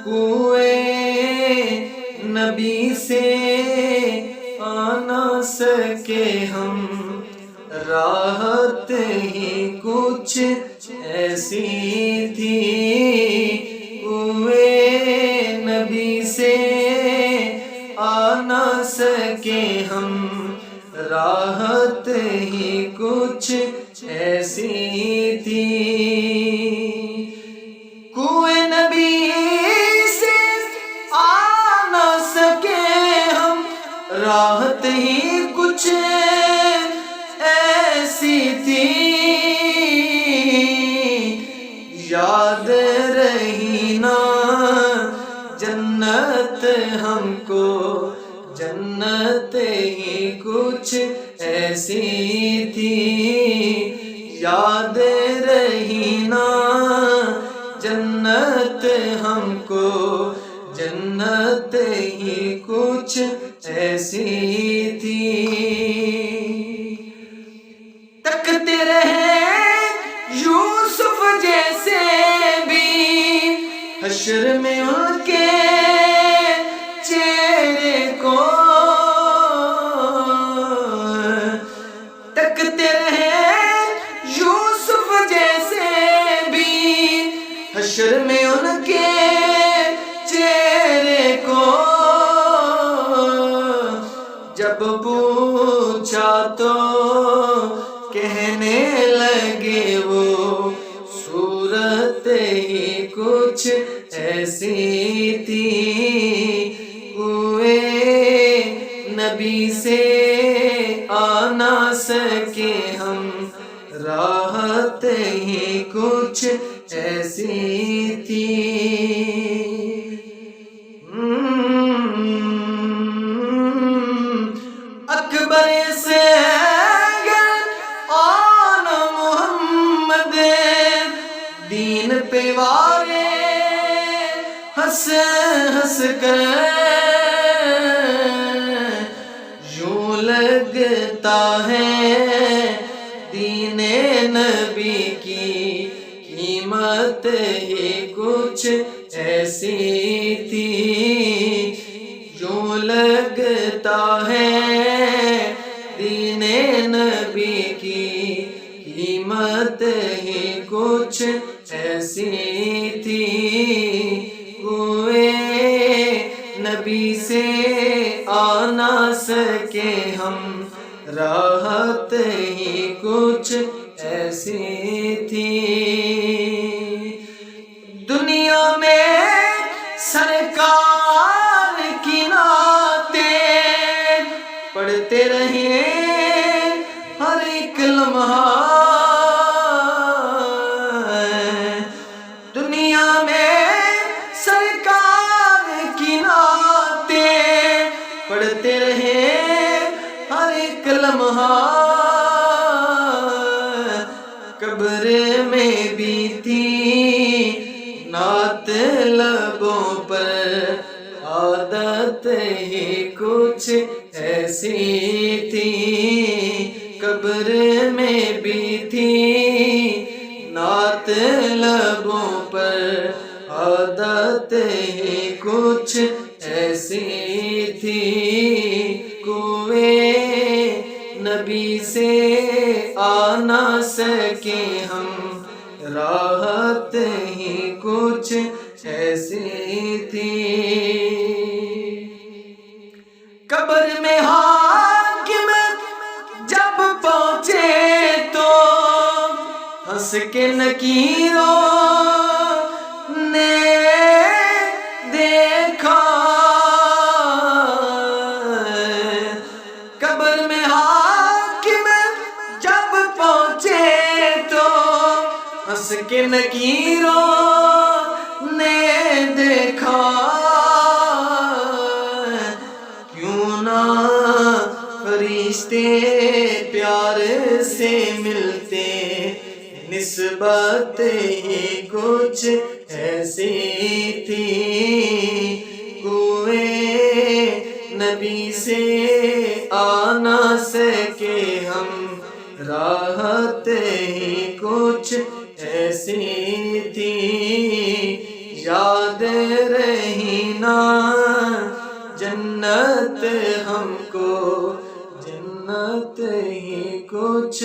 کوئے نبی سے آ نہ سکے ہم، راحت ہی کچھ ایسی تھی۔ کوئے نبی سے آ نہ سکے ہم، راحت ہی کچھ ایسی تھی۔ کوئے نبی سے آ نہ سکے ہم، راحت ہی کچھ ایسی تھی۔ یاد رہی نا جنت ہم کو، جنت ہی کچھ ایسی تھی۔ یاد رہی نا جنت ہم کو، جنت ہی کچھ ایسی تھی۔ تکتے رہے یوسف جیسے بھی حشر میں ان کے چہرے کو، تکتے رہے یوسف جیسے بھی حشر میں ان کے چہرے کو۔ جب پوچھا تو کہنے لگے وہ صورت ہی کچھ ایسی تھی۔ کوئے نبی سے آ نہ سکے ہم، راحت ہی کچھ ایسی تھی۔ اکبر سے آن محمد دین پہ وارے ہنس ہنس کر، یوں لگتا ہے دین نبی کی قیمت ہی کچھ ایسی تھی۔ یوں لگتا ہے دین نبی کی قیمت ہی کچھ ایسی تھی۔ کوئے نبی سے آ نہ سکے ہم، راحت ہی کچھ ایسی تھی۔ دنیا میں سرکار کی نعتیں پڑھتے رہے ہر ایک لمحہ، دنیا میں سرکار کی نعتیں پڑھتے رہے ہر ایک لمحہ۔ قبر میں بھی تھی نعت لبوں پر، عادت ہی کچھ ایسی تھی۔ قبر میں بھی تھی نعت لبوں پر، عادت ہی کچھ ایسی تھی۔ کوئے نبی سے آ نہ سکے ہم، راحت ہی کچھ ایسی تھی۔ قبر میں حاکم جب پہنچے تو ہنس کے نکیروں نے دیکھا، قبر میں حاکم جب پہنچے تو ہنس کے نکیروں نے دیکھا۔ کیوں نہ فرشتے پیار سے ملتے، نسبت ہی کچھ ایسی تھی۔ کوئے نبی سے آ نہ سکے ہم، راحتیں ہی کچھ ایسی تھی، یاد رہی نا جنت ہم کو، جنت ہی کچھ